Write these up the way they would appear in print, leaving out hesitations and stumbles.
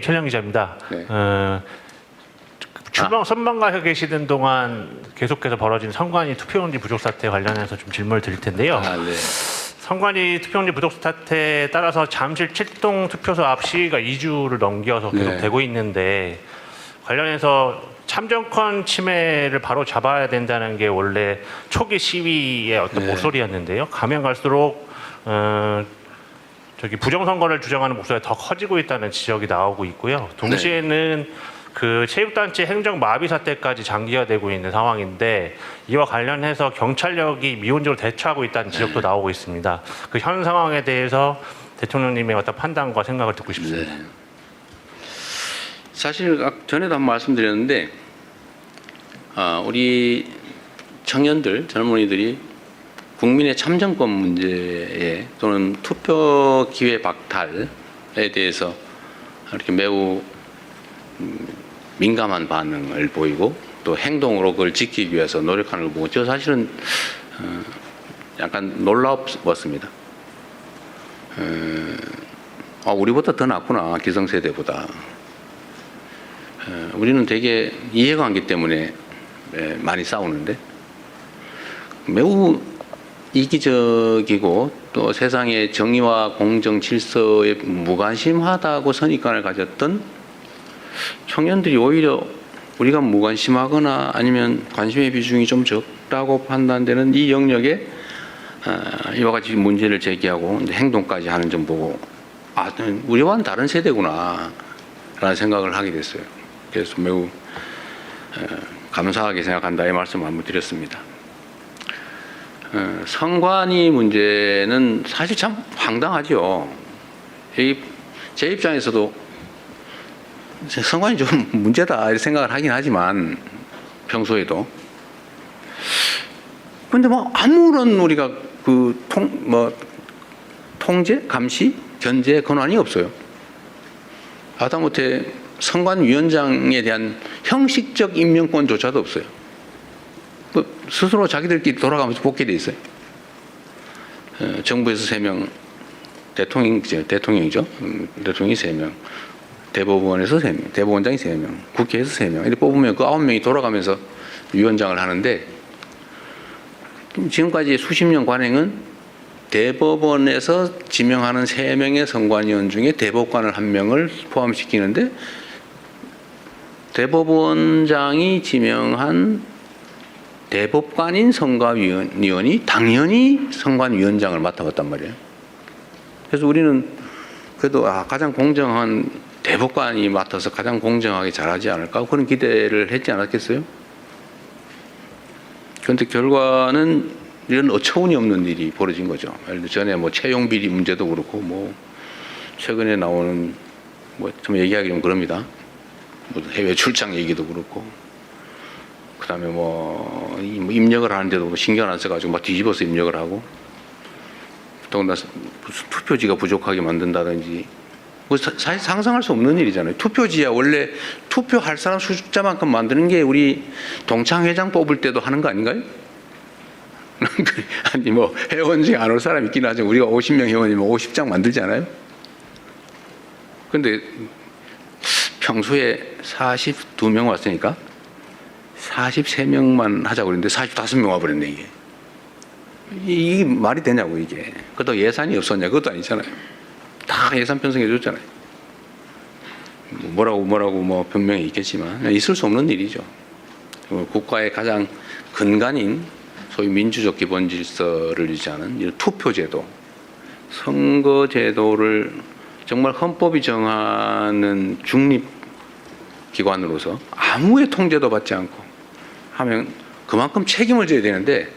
최장 기자입니다. 네. 선방가에 계시던 동안 계속해서 벌어진 선관위 투표용지 부족 사태 관련해서 좀 질문을 드릴 텐데요. 네. 선관위 투표용지 부족 사태에 따라서 잠실 7동 투표소 앞 시위가 2주를 넘겨서 계속 네. 되고 있는데 관련해서 참정권 침해를 바로 잡아야 된다는 게 원래 초기 시위의 어떤 네. 목소리였는데요. 가면 갈수록 부정선거를 주장하는 목소리가 더 커지고 있다는 지적이 나오고 있고요. 동시에는 그 체육단체 행정 마비 사태까지 장기화되고 있는 상황인데 이와 관련해서 경찰력이 미온적으로 대처하고 있다는 지적도 나오고 있습니다. 그 현 상황에 대해서 대통령님의 어떤 판단과 생각을 듣고 싶습니다. 네. 사실 전에도 한번 말씀드렸는데 우리 청년들, 젊은이들이 국민의 참정권 문제에 또는 투표 기회 박탈에 대해서 이렇게 매우 민감한 반응을 보이고 또 행동으로 그걸 지키기 위해서 노력하는 걸 보고 저 사실은 약간 놀라웠습니다. 우리보다 더 낫구나, 기성세대보다. 우리는 되게 이해관계 때문에 많이 싸우는데 매우 이기적이고 또 세상의 정의와 공정 질서에 무관심하다고 선입관을 가졌던 청년들이 오히려 우리가 무관심하거나 아니면 관심의 비중이 좀 적다고 판단되는 이 영역에 이와 같이 문제를 제기하고 행동까지 하는 점 보고 우리와는 다른 세대구나 라는 생각을 하게 됐어요. 그래서 매우 감사하게 생각한다 이 말씀을 한번 드렸습니다. 선관위 문제는 사실 참 황당하죠. 제 입장에서도 선관위 좀 문제다 이렇게 생각을 하긴 하지만 평소에도 근데 뭐 아무런 우리가 통제, 감시, 견제 권한이 없어요. 하다못해 선관위원장에 대한 형식적 임명권조차도 없어요. 스스로 자기들끼리 돌아가면서 뽑게 돼 있어요. 정부에서 3명, 대통령이죠. 대통령이 3명, 대법원에서 3명, 대법원장이 3명, 국회에서 3명. 이렇게 뽑으면 그 9명이 돌아가면서 위원장을 하는데 지금까지 수십 년 관행은 대법원에서 지명하는 3명의 선관위원 중에 대법관을 1명을 포함시키는데 대법원장이 지명한 대법관인 선관위원이 당연히 선관위원장을 맡아봤단 말이에요. 그래서 우리는 그래도 가장 공정한 대법관이 맡아서 가장 공정하게 잘하지 않을까 그런 기대를 했지 않았겠어요? 그런데 결과는 이런 어처구니 없는 일이 벌어진 거죠. 예를 들어 전에 채용 비리 문제도 그렇고 최근에 나오는 좀 얘기하기 좀 그럽니다. 해외 출장 얘기도 그렇고. 그다음에 입력을 하는데도 신경 안 써가지고 막 뒤집어서 입력을 하고 더군다나 무슨 투표지가 부족하게 만든다든지 사실 상상할 수 없는 일이잖아요. 투표지야 원래 투표할 사람 숫자만큼 만드는 게 우리 동창회장 뽑을 때도 하는 거 아닌가요? 아니 회원 중에 안 올 사람 있긴 하죠. 우리가 50명 회원이면 50장 만들지 않아요? 근데 평소에 42명 왔으니까 43명만 하자고 그랬는데 45명 와버렸네 이게. 이게 말이 되냐고 이게. 그것도 예산이 없었냐 그것도 아니잖아요. 다 예산 편성해 줬잖아요. 뭐라고 변명이 있겠지만 있을 수 없는 일이죠. 국가의 가장 근간인 소위 민주적 기본 질서를 유지하는 이런 투표제도, 선거제도를 정말 헌법이 정하는 중립기관으로서 아무의 통제도 받지 않고 하면 그만큼 책임을 져야 되는데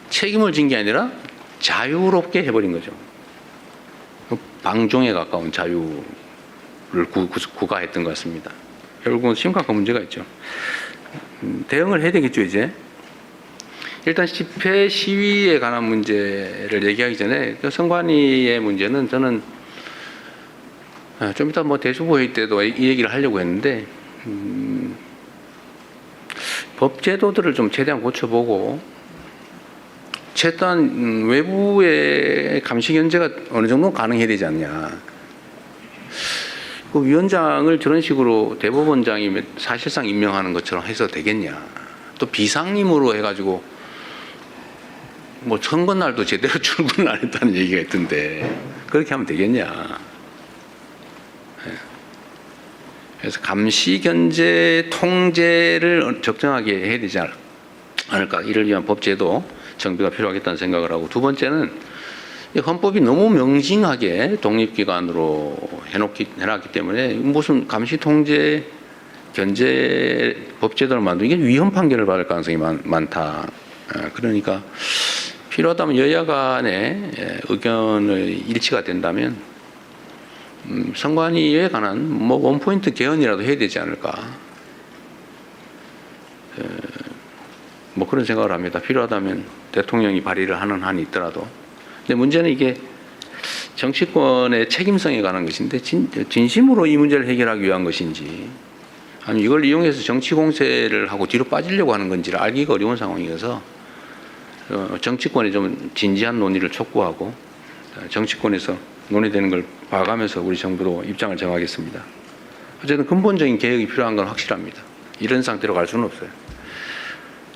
책임을 진 게 아니라 자유롭게 해버린 거죠. 방종에 가까운 자유를 구가했던 것 같습니다. 결국은 심각한 문제가 있죠. 대응을 해야 되겠죠 이제. 일단 집회 시위에 관한 문제를 얘기하기 전에 선관위의 문제는 저는 좀 이따 대주부회의 때도 이 얘기를 하려고 했는데 법제도들을 좀 최대한 고쳐보고 최소한 외부의 감시 견제가 어느 정도 가능해야 되지 않냐. 그 위원장을 저런 식으로 대법원장이 사실상 임명하는 것처럼 해서 되겠냐. 또 비상임으로 해가지고 뭐 선거날도 제대로 출근을 안 했다는 얘기가 있던데 그렇게 하면 되겠냐. 그래서 감시, 견제, 통제를 적정하게 해야 되지 않을까. 이를 위한 법제도 정비가 필요하겠다는 생각을 하고, 두 번째는 헌법이 너무 명징하게 독립기관으로 해놨기 때문에 무슨 감시, 통제, 견제 법제도를 만들고 이게 위헌 판결을 받을 가능성이 많다. 그러니까 필요하다면 여야 간의 의견의 일치가 된다면 선관위에 관한 뭐 원포인트 개헌이라도 해야 되지 않을까. 뭐 그런 생각을 합니다. 필요하다면 대통령이 발의를 하는 한이 있더라도. 근데 문제는 이게 정치권의 책임성에 관한 것인데 진심으로 이 문제를 해결하기 위한 것인지 아니면 이걸 이용해서 정치 공세를 하고 뒤로 빠지려고 하는 건지를 알기가 어려운 상황이어서 정치권에 좀 진지한 논의를 촉구하고 정치권에서 논의되는 걸 봐가면서 우리 정부도 입장을 정하겠습니다. 어쨌든 근본적인 개혁이 필요한 건 확실합니다. 이런 상태로 갈 수는 없어요.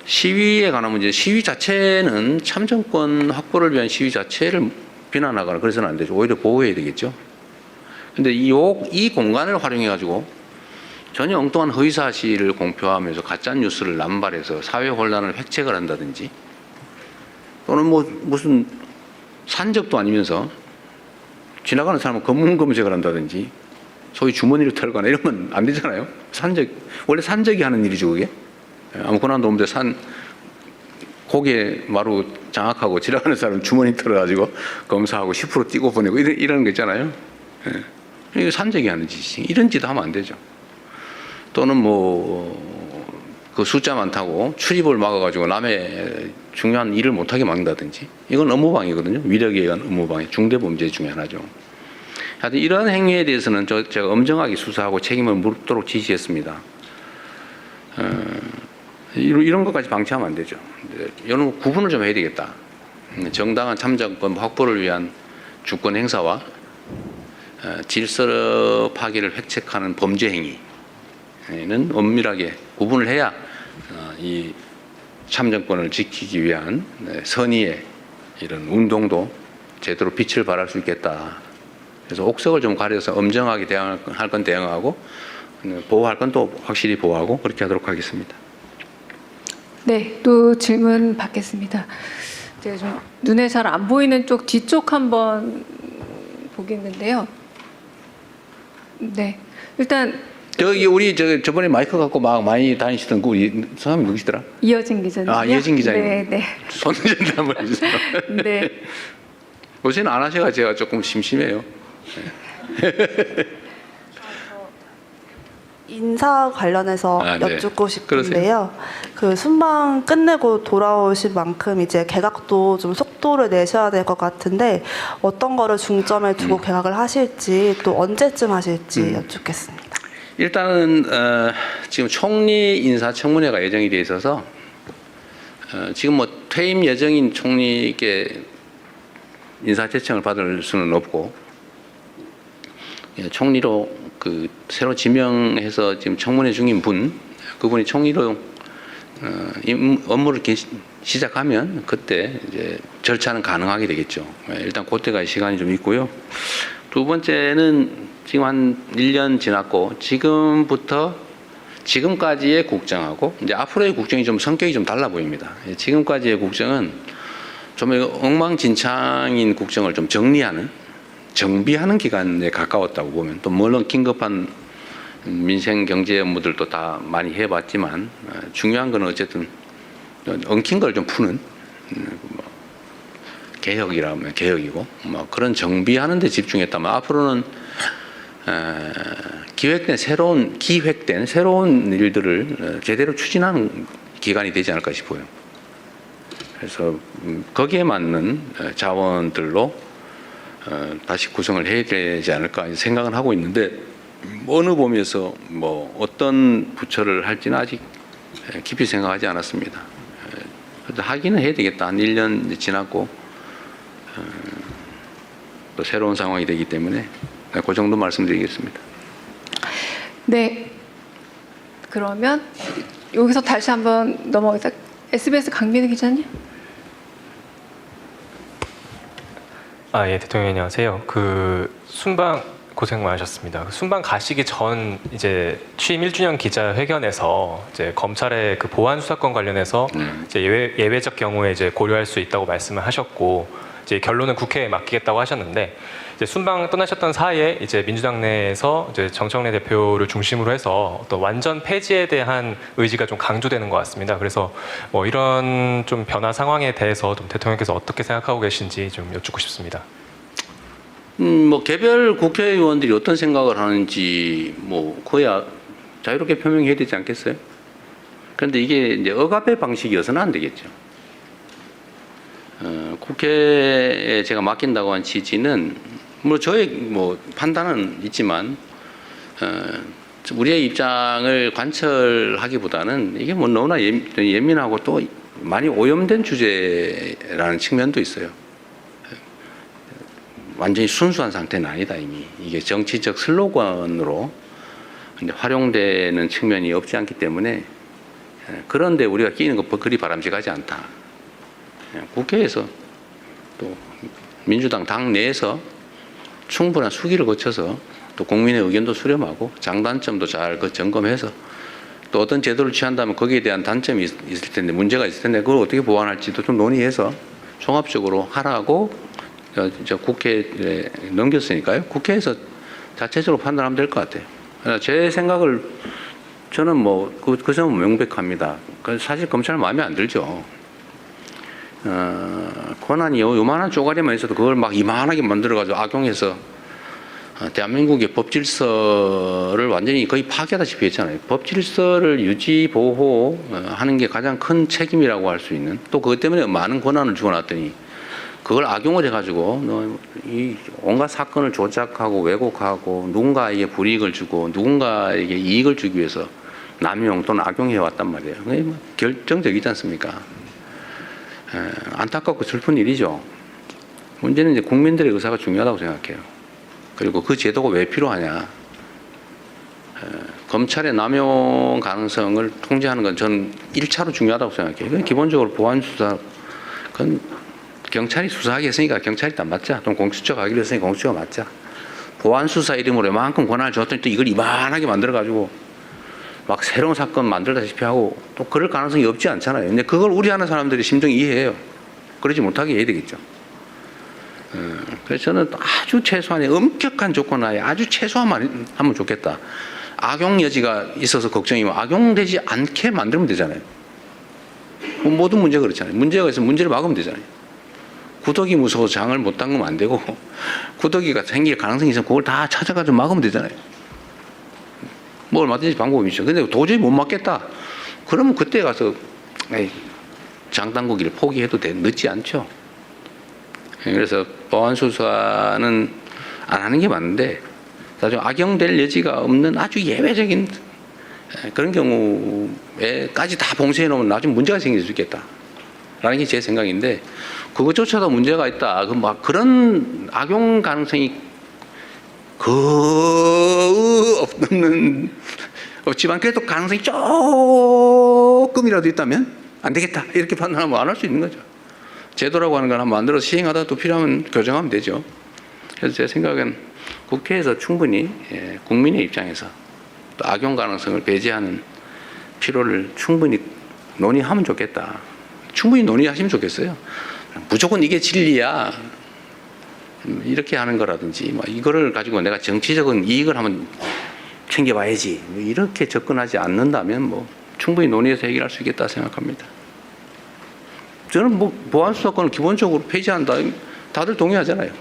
시위에 관한 문제, 시위 자체는 참정권 확보를 위한 시위 자체를 비난하거나 그래서는 안 되죠. 오히려 보호해야 되겠죠. 근데 이 공간을 활용해가지고 전혀 엉뚱한 허위사실을 공표하면서 가짜뉴스를 남발해서 사회 혼란을 획책을 한다든지 또는 뭐 무슨 산적도 아니면서 지나가는 사람은 검문검색을 한다든지 소위 주머니를 털거나 이러면 안 되잖아요. 원래 산적이 하는 일이죠, 그게. 아무거나 놓으면 고개 마루 장악하고 지나가는 사람 주머니 털어가지고 검사하고 10% 띄고 보내고 이러는 거 있잖아요. 이게 산적이 하는 짓이지. 이런 짓 하면 안 되죠. 또는 그 숫자 많다고 출입을 막아가지고 남의 중요한 일을 못하게 막는다든지 이건 업무방해거든요. 위력에 의한 업무방해, 중대범죄 중에 하나죠. 하여튼 이런 행위에 대해서는 제가 엄정하게 수사하고 책임을 묻도록 지시했습니다. 이런 것까지 방치하면 안 되죠. 이런 구분을 좀 해야 되겠다. 정당한 참정권 확보를 위한 주권 행사와 질서 파괴를 획책하는 범죄 행위는 엄밀하게 구분을 해야 이 참정권을 지키기 위한 선의의 이런 운동도 제대로 빛을 발할 수 있겠다. 그래서 옥석을 좀 가려서 엄정하게 대응할 건 대응하고 보호할 건 또 확실히 보호하고 그렇게 하도록 하겠습니다. 네, 또 질문 받겠습니다. 제가 좀 눈에 잘 안 보이는 쪽 뒤쪽 한번 보겠는데요. 네, 일단 우리 저번에 마이크 갖고 막 많이 다니시던 그 사람이 누구시더라? 이어진 기자님. 이어진 기자님. 네, 네. 손 좀 한번 해주세요. 네. 요새는 안 하셔가 제가 조금 심심해요. 인사 관련해서 네. 여쭙고 싶은데요. 그 순방 끝내고 돌아오신 만큼 이제 개각도 좀 속도를 내셔야 될 것 같은데 어떤 거를 중점에 두고 개각을 하실지 또 언제쯤 하실지 여쭙겠습니다. 일단은 지금 총리 인사청문회가 예정이 돼 있어서 지금 뭐 퇴임 예정인 총리께 인사 제청을 받을 수는 없고 총리로 그 새로 지명해서 지금 청문회 중인 그분이 총리로 업무를 시작하면 그때 이제 절차는 가능하게 되겠죠. 일단 그때가 시간이 좀 있고요. 두 번째는 지금 한 1년 지났고 지금부터 지금까지의 국정하고 이제 앞으로의 국정이 좀 성격이 좀 달라 보입니다. 지금까지의 국정은 좀 엉망진창인 국정을 좀 정비하는 기간에 가까웠다고 보면 또 물론 긴급한 민생 경제 업무들도 다 많이 해봤지만 중요한 건 어쨌든 엉킨 걸 좀 푸는 개혁이라면 개혁이고 그런 정비하는 데 집중했다면 앞으로는 기획된 새로운 일들을 제대로 추진하는 기간이 되지 않을까 싶어요. 그래서 거기에 맞는 자원들로 다시 구성을 해야 되지 않을까 생각은 하고 있는데 어느 범위에서 어떤 부처를 할지는 아직 깊이 생각하지 않았습니다. 하기는 해야 되겠다. 한 1년 지났고 또 새로운 상황이 되기 때문에 그 정도 말씀드리겠습니다. 네. 그러면 여기서 다시 한번 넘어가서 SBS 강민우 기자님. 예, 대통령 안녕하세요. 순방 고생 많으셨습니다. 순방 가시기 전 이제 취임 1주년 기자회견에서 이제 검찰의 그 보안 수사권 관련해서 이제 예외적 경우에 이제 고려할 수 있다고 말씀을 하셨고 이제 결론은 국회에 맡기겠다고 하셨는데 이제 순방 떠나셨던 사이에 이제 민주당 내에서 이제 정청래 대표를 중심으로 해서 어떤 완전 폐지에 대한 의지가 좀 강조되는 것 같습니다. 그래서 뭐 이런 좀 변화 상황에 대해서 좀 대통령께서 어떻게 생각하고 계신지 좀 여쭙고 싶습니다. 뭐 개별 국회의원들이 어떤 생각을 하는지 뭐 그야 자유롭게 표명해야 되지 않겠어요? 그런데 이게 이제 억압의 방식이어서는 안 되겠죠. 국회에 제가 맡긴다고 한 취지는 뭐 저의 뭐 판단은 있지만 우리의 입장을 관철하기보다는 이게 뭐 너무나 예민하고 또 많이 오염된 주제라는 측면도 있어요. 완전히 순수한 상태는 아니다 이미. 이게 정치적 슬로건으로 이제 활용되는 측면이 없지 않기 때문에 그런데 우리가 끼는 거 그리 바람직하지 않다. 국회에서 또 민주당 당 내에서 충분한 수기를 거쳐서 또 국민의 의견도 수렴하고 장단점도 잘 점검해서 또 어떤 제도를 취한다면 거기에 대한 단점이 있을 텐데 문제가 있을 텐데 그걸 어떻게 보완할지도 좀 논의해서 종합적으로 하라고 저 국회에 넘겼으니까요. 국회에서 자체적으로 판단하면 될 것 같아요. 제 생각을 저는 뭐 그 점은 명백합니다. 사실 검찰 마음에 안 들죠. 권한이 요만한 쪼가리만 있어도 그걸 막 이만하게 만들어가지고 악용해서 대한민국의 법질서를 완전히 거의 파괴하다시피 했잖아요. 법질서를 유지, 보호하는 게 가장 큰 책임이라고 할 수 있는 또 그것 때문에 많은 권한을 주어놨더니 그걸 악용을 해가지고 이 온갖 사건을 조작하고 왜곡하고 누군가에게 불이익을 주고 누군가에게 이익을 주기 위해서 남용 또는 악용해 왔단 말이에요. 그게 뭐 결정적이지 않습니까? 안타깝고 슬픈 일이죠. 문제는 이제 국민들의 의사가 중요하다고 생각해요. 그리고 그 제도가 왜 필요하냐? 검찰의 남용 가능성을 통제하는 건 저는 1차로 중요하다고 생각해요. 그건 기본적으로 보안 수사, 그건 경찰이 수사하게 했으니까 경찰이 다 맞자. 또 공수처가 하기로 했으니까 공수처가 맞자. 보안 수사 이름으로 이만큼 권한을 줬더니 또 이걸 이만하게 만들어가지고 막 새로운 사건 만들다시피 하고 또 그럴 가능성이 없지 않잖아요. 근데 그걸 우려하는 사람들이 심정 이해해요. 그러지 못하게 해야 되겠죠. 그래서 저는 아주 최소한의 엄격한 조건 하에 아주 최소한만 하면 좋겠다. 악용 여지가 있어서 걱정이면 악용되지 않게 만들면 되잖아요. 모든 문제가 그렇잖아요. 문제가 있으면 문제를 막으면 되잖아요. 구더기 무서워서 장을 못 담그면 안 되고 구더기가 생길 가능성이 있으면 그걸 다 찾아가지고 막으면 되잖아요. 뭐 얼마든지 방법이 있죠. 근데 도저히 못 막겠다. 그러면 그때 가서 장 담그기를 포기해도 늦지 않죠. 그래서 보안 수사는 안 하는 게 맞는데 나중에 악용될 여지가 없는 아주 예외적인 그런 경우에까지 다 봉쇄해 놓으면 나중에 문제가 생길 수 있겠다. 라는 게 제 생각인데 그것조차도 문제가 있다. 그런 악용 가능성이 없지만 그래도 가능성이 조금이라도 있다면 안 되겠다. 이렇게 판단하면 안 할 수 있는 거죠. 제도라고 하는 걸 한번 만들어서 시행하다 또 필요하면 교정하면 되죠. 그래서 제 생각은 국회에서 충분히 국민의 입장에서 또 악용 가능성을 배제하는 필요를 충분히 논의하면 좋겠다. 충분히 논의하시면 좋겠어요. 무조건 이게 진리야. 이렇게 하는 거라든지 뭐 이거를 가지고 내가 정치적인 이익을 한번 챙겨봐야지 이렇게 접근하지 않는다면 뭐 충분히 논의해서 해결할 수 있겠다 생각합니다. 저는 뭐 보안수사권을 기본적으로 폐지한다 다들 동의하잖아요.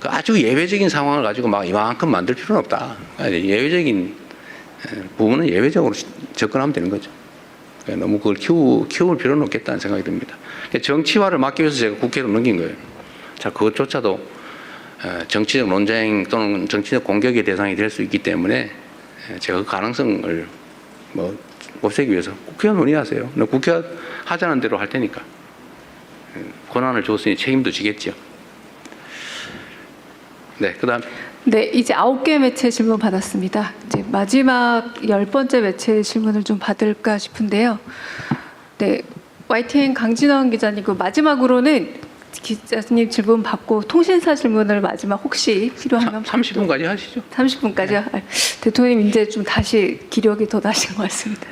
그 아주 예외적인 상황을 가지고 막 이만큼 만들 필요는 없다. 예외적인 부분은 예외적으로 접근하면 되는 거죠. 너무 그걸 키울 필요는 없겠다는 생각이 듭니다. 정치화를 막기 위해서 제가 국회로 넘긴 거예요. 자, 그것조차도 정치적 논쟁 또는 정치적 공격의 대상이 될 수 있기 때문에 제가 그 가능성을 뭐 없애기 위해서 국회의원 논의하세요. 국회가 하자는 대로 할 테니까. 권한을 줬으니 책임도 지겠죠. 네, 그다음 네, 이제 9개 매체 질문 받았습니다. 이제 마지막 10번째 매체 질문을 좀 받을까 싶은데요. 네, YTN 강진원 기자님, 그 마지막으로는 기자님 질문 받고 통신사 질문을 마지막 혹시 필요하면 30분까지 하시죠. 30분까지요? 대통령님 이제 좀 다시 기력이 더 나신 것 같습니다.